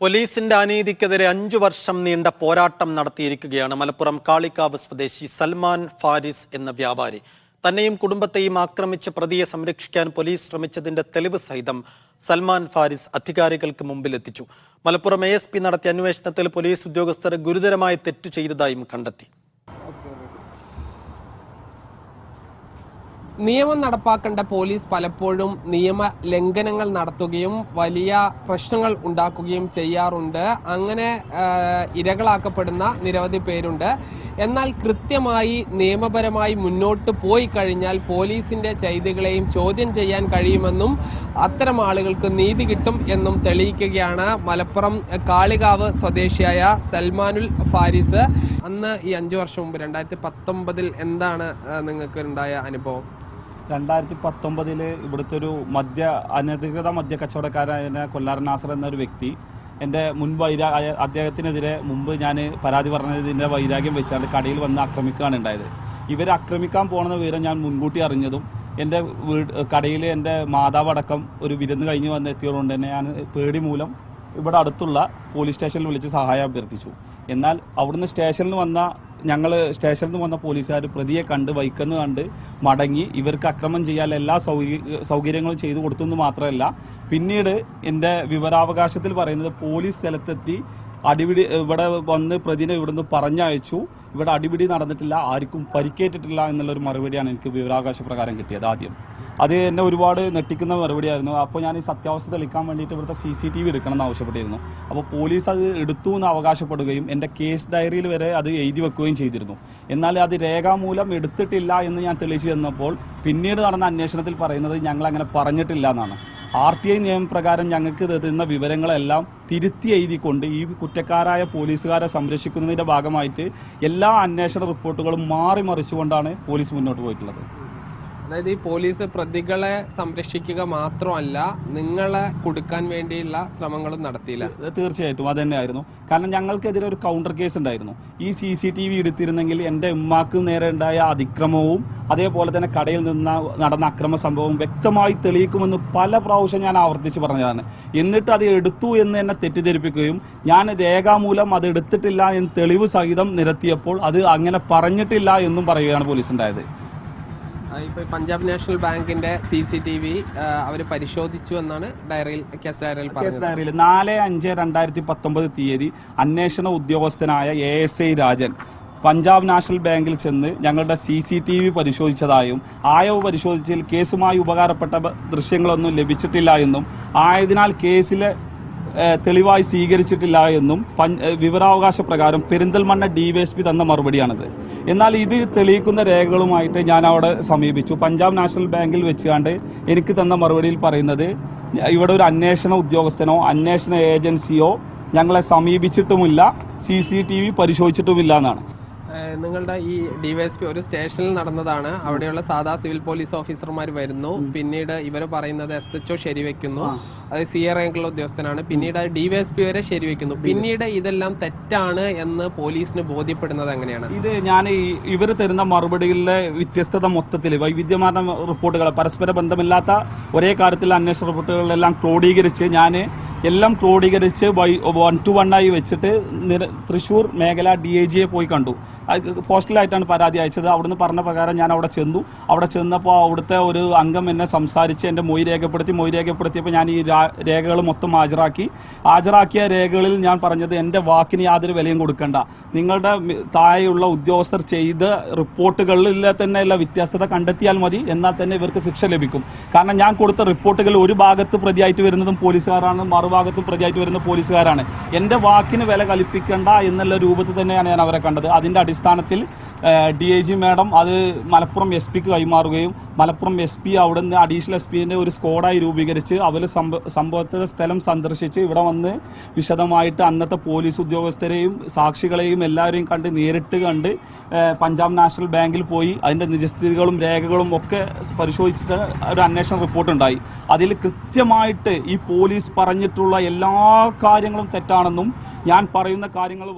പോലീസിന്റെ അനീതിക്കെതിരെ 5 വർഷം നീണ്ട പോരാട്ടം നടത്തിയിരിക്കുകയാണ് മലപ്പുറം കാളികാവ് സ്വദേശി സൽമാൻ ഫാരിസ് എന്ന വ്യാപാരി. തന്നെയും കുടുംബത്തെയും ആക്രമിച്ച് പ്രതിയെ സംരക്ഷിക്കാൻ പോലീസ് ശ്രമിച്ചതിന്റെ തെളിവ് സഹിതം സൽമാൻ ഫാരിസ് അധികാരികൾക്ക് മുമ്പിലെത്തിച്ചു. മലപ്പുറം ASP നടത്തിയ അന്വേഷണത്തിൽ പോലീസ് ഉദ്യോഗസ്ഥർ ഗുരുതരമായ തെറ്റു ചെയ്തതായും കണ്ടെത്തി. നിയമം നടപ്പാക്കേണ്ട പോലീസ് പലപ്പോഴും നിയമ ലംഘനങ്ങൾ നടത്തുകയും വലിയ പ്രശ്നങ്ങൾ ഉണ്ടാക്കുകയും ചെയ്യാറുണ്ട്. അങ്ങനെ ഇരകളാക്കപ്പെടുന്ന നിരവധി പേരുണ്ട്. എന്നാൽ കൃത്യമായി നിയമപരമായി മുന്നോട്ട് പോയി കഴിഞ്ഞാൽ പോലീസിന്റെ ചെയ്തികളെയും ചോദ്യം ചെയ്യാൻ കഴിയുമെന്നും അത്തരം ആളുകൾക്ക് നീതി കിട്ടും എന്നും തെളിയിക്കുകയാണ് മലപ്പുറം കാളികാവ് സ്വദേശിയായ സൽമാനുൽ ഫാരിസ്. അന്ന് ഈ 5 വർഷം മുമ്പ് 2019 എന്താണ് നിങ്ങൾക്ക് ഉണ്ടായ അനുഭവം? 2019 ഇവിടുത്തെ ഒരു അനധികൃത മദ്യ കച്ചവടക്കാരനായ കൊല്ലാരൻ നാസർ എന്നൊരു വ്യക്തി എൻ്റെ അദ്ദേഹത്തിനെതിരെ മുമ്പ് ഞാൻ പരാതി പറഞ്ഞതിൻ്റെ വൈരാഗ്യം വെച്ചാണ് കടയിൽ വന്ന് ആക്രമിക്കുകയാണ് ഉണ്ടായത്. ഇവരെ ആക്രമിക്കാൻ പോകുന്ന വിവരം ഞാൻ മുൻകൂട്ടി അറിഞ്ഞതും എൻ്റെ കടയിൽ എൻ്റെ മാതാവടക്കം ഒരു വിരുന്ന് കഴിഞ്ഞ് വന്ന് എത്തിയതുകൊണ്ട് തന്നെ ഞാൻ പേടി മൂലം ഇവിടെ അടുത്തുള്ള പോലീസ് സ്റ്റേഷനിൽ വിളിച്ച് സഹായം അഭ്യർത്ഥിച്ചു. എന്നാൽ അവിടുന്ന് ഞങ്ങൾ സ്റ്റേഷനിൽ നിന്ന് വന്ന പോലീസുകാർ പ്രതിയെ കണ്ട് വൈക്കെന്ന് കണ്ട് മടങ്ങി ഇവർക്ക് അക്രമം ചെയ്യാൻ എല്ലാ സൗകര്യങ്ങളും ചെയ്തു കൊടുത്തെന്ന് മാത്രമല്ല, പിന്നീട് എൻ്റെ വിവരാവകാശത്തിൽ പറയുന്നത് പോലീസ് സ്ഥലത്തെത്തി അടിപിടി ഇവിടെ വന്ന് പ്രതിനെ ഇവിടുന്ന് പറഞ്ഞയച്ചു. ഇവിടെ അടിപിടി നടന്നിട്ടില്ല, ആർക്കും പരിക്കേറ്റിട്ടില്ല എന്നുള്ളൊരു മറുപടിയാണ് എനിക്ക് വിവരാവകാശ പ്രകാരം കിട്ടിയത്. ആദ്യം അത് എന്നെ ഒരുപാട് ഞെട്ടിക്കുന്ന മറുപടിയായിരുന്നു. അപ്പോൾ ഞാൻ ഈ സത്യാവസ്ഥ തെളിയിക്കാൻ വേണ്ടിയിട്ട് ഇവിടുത്തെ CCTV എടുക്കണം എന്ന് ആവശ്യപ്പെട്ടിരുന്നു. അപ്പോൾ പോലീസ് അത് എടുത്തു എന്ന് അവകാശപ്പെടുകയും എൻ്റെ കേസ് ഡയറിയിൽ വരെ അത് എഴുതി വെക്കുകയും ചെയ്തിരുന്നു. എന്നാൽ അത് രേഖാമൂലം എടുത്തിട്ടില്ല എന്ന് ഞാൻ തെളിയിച്ചു തന്നപ്പോൾ പിന്നീട് നടന്ന അന്വേഷണത്തിൽ പറയുന്നത് ഞങ്ങൾ അങ്ങനെ പറഞ്ഞിട്ടില്ല എന്നാണ്. RTI നിയമപ്രകാരം ഞങ്ങൾക്ക് തരുന്ന വിവരങ്ങളെല്ലാം തിരുത്തി എഴുതിക്കൊണ്ട് ഈ കുറ്റക്കാരായ പോലീസുകാരെ സംരക്ഷിക്കുന്നതിൻ്റെ ഭാഗമായിട്ട് എല്ലാ അന്വേഷണ റിപ്പോർട്ടുകളും മറിച്ചുകൊണ്ടാണ് പോലീസ് മുന്നോട്ട് പോയിട്ടുള്ളത്. അതായത് ഈ പോലീസ് പ്രതികളെ സംരക്ഷിക്കുക മാത്രമല്ല, നിങ്ങളെ കൊടുക്കാൻ വേണ്ടിയുള്ള ശ്രമങ്ങളും നടത്തിയില്ല. തീർച്ചയായിട്ടും അത് തന്നെയായിരുന്നു. കാരണം ഞങ്ങൾക്കെതിരെ ഒരു കൗണ്ടർ കേസ് ഉണ്ടായിരുന്നു. ഈ CCTV എടുത്തിരുന്നെങ്കിൽ എൻ്റെ ഉമ്മാക്ക് നേരെ ഉണ്ടായ അതിക്രമവും അതേപോലെ തന്നെ കടയിൽ നിന്ന് നടന്ന അക്രമ സംഭവവും വ്യക്തമായി തെളിയിക്കുമെന്ന് പല പ്രാവശ്യം ഞാൻ ആവർത്തിച്ച് പറഞ്ഞതാണ്. എന്നിട്ട് അത് എടുത്തു എന്ന് എന്നെ തെറ്റിദ്ധരിപ്പിക്കുകയും ഞാൻ രേഖാമൂലം അത് എടുത്തിട്ടില്ല എന്ന് തെളിവ് സഹിതം നിരത്തിയപ്പോൾ അത് അങ്ങനെ പറഞ്ഞിട്ടില്ല എന്നും പറയുകയാണ് പോലീസ് ഉണ്ടായത്. ഇപ്പോൾ പഞ്ചാബ് നാഷണൽ ബാങ്കിന്റെ CCTV അവർ പരിശോധിച്ചു എന്നാണ് കേസ് ഡയറിയിൽ പറഞ്ഞത്. 4/5/2019 തീയതി അന്വേഷണ ഉദ്യോഗസ്ഥനായ ASI രാജൻ പഞ്ചാബ് നാഷണൽ ബാങ്കിൽ ചെന്ന് ഞങ്ങളുടെ CCTV പരിശോധിച്ചതായും ആയവ് പരിശോധിച്ചതിൽ കേസുമായി ഉപകാരപ്പെട്ട ദൃശ്യങ്ങളൊന്നും ലഭിച്ചിട്ടില്ല എന്നും ആയതിനാൽ കേസിലെ തെളിവായി സ്വീകരിച്ചിട്ടില്ല എന്നും വിവരാവകാശ പ്രകാരം പെരിന്തൽമണ്ണ DYSP തന്ന മറുപടിയാണിത്. എന്നാൽ ഇത് തെളിയിക്കുന്ന രേഖകളുമായിട്ട് ഞാൻ അവിടെ സമീപിച്ചു. പഞ്ചാബ് നാഷണൽ ബാങ്കിൽ വെച്ചുകൊണ്ട് എനിക്ക് തന്ന മറുപടിയിൽ പറയുന്നത് ഇവിടെ ഒരു അന്വേഷണ ഉദ്യോഗസ്ഥനോ അന്വേഷണ ഏജൻസിയോ ഞങ്ങളെ സമീപിച്ചിട്ടുമില്ല, CCTV പരിശോധിച്ചിട്ടുമില്ല എന്നാണ്. നിങ്ങളുടെ ഈ DYSP ഒരു സ്റ്റേഷനിൽ നടന്നതാണ്. അവിടെയുള്ള സാധാ സിവിൽ പോലീസ് ഓഫീസർമാർ വരുന്നു. പിന്നീട് ഇവർ പറയുന്നത് SHO ശരിവെക്കുന്നു. അത് CA റാങ്കിലുള്ള ഉദ്യോഗസ്ഥനാണ്. പിന്നീട് DYSP വരെ ശരിവെക്കുന്നു. പിന്നീട് ഇതെല്ലാം തെറ്റാണ് എന്ന് പോലീസിന് ബോധ്യപ്പെടുന്നത് എങ്ങനെയാണ്? ഇത് ഞാൻ ഇവർ തരുന്ന മറുപടികളിലെ വ്യത്യസ്തത മൊത്തത്തിൽ വൈവിധ്യമാർന്ന റിപ്പോർട്ടുകൾ, പരസ്പര ബന്ധമില്ലാത്ത ഒരേ കാര്യത്തിൽ അന്വേഷണ റിപ്പോർട്ടുകളെല്ലാം ക്രോഡീകരിച്ച് 1 to 1 ആയി വെച്ചിട്ട് തൃശ്ശൂർ മേഖല DIGയെ പോയി കണ്ടു. പോസ്റ്റലായിട്ടാണ് പരാതി അയച്ചത്. അവിടുന്ന് പറഞ്ഞ പ്രകാരം ഞാൻ അവിടെ ചെന്നപ്പോൾ അവിടുത്തെ ഒരു അംഗം എന്നെ സംസാരിച്ച് എൻ്റെ മൊഴി രേഖപ്പെടുത്തിയപ്പോൾ ഞാൻ ഈ രേഖകൾ മൊത്തം ഹാജരാക്കിയ രേഖകളിൽ ഞാൻ പറഞ്ഞത് എൻ്റെ വാക്കിന് യാതൊരു വിലയും കൊടുക്കണ്ട, നിങ്ങളുടെ താഴെയുള്ള ഉദ്യോഗസ്ഥർ ചെയ്ത റിപ്പോർട്ടുകളിലെ തന്നെയുള്ള വ്യത്യസ്തത കണ്ടെത്തിയാൽ മതി, എന്നാൽ തന്നെ ഇവർക്ക് ശിക്ഷ ലഭിക്കും. കാരണം ഞാൻ കൊടുത്ത റിപ്പോർട്ടുകൾ ഒരു ഭാഗത്ത് പ്രതിയായിട്ട് വരുന്നതും പോലീസുകാരാണ്, മറുഭാഗത്തും പ്രതിയായിട്ട് വരുന്ന പോലീസുകാരാണ്. എൻ്റെ വാക്കിന് വില കൽപ്പിക്കേണ്ട എന്നുള്ള രൂപത്തിൽ തന്നെയാണ് ഞാൻ അവരെ കണ്ടത്. അതിൻ്റെ അടിസ്ഥാനത്തിൽ DIG മാഡം അത് മലപ്പുറം SPക്ക് കൈമാറുകയും മലപ്പുറം SP അവിടുന്ന് അഡീഷണൽ SPന്റെ ഒരു സ്ക്വാഡായി രൂപീകരിച്ച് അവർ സംഭവത്തെ സ്ഥലം സന്ദർശിച്ച് ഇവിടെ വന്ന് വിശദമായിട്ട് അന്നത്തെ പോലീസ് ഉദ്യോഗസ്ഥരെയും സാക്ഷികളെയും എല്ലാവരെയും നേരിട്ട് കണ്ട് പഞ്ചാബ് നാഷണൽ ബാങ്കിൽ പോയി അതിൻ്റെ നിജസ്ഥിതികളും രേഖകളും ഒക്കെ പരിശോധിച്ചിട്ട് ഒരു അന്വേഷണ റിപ്പോർട്ട് ഉണ്ടായി. അതിൽ കൃത്യമായിട്ട് ഈ പോലീസ് പറഞ്ഞിട്ടുള്ള എല്ലാ കാര്യങ്ങളും തെറ്റാണെന്നും ഞാൻ പറയുന്ന കാര്യങ്ങൾ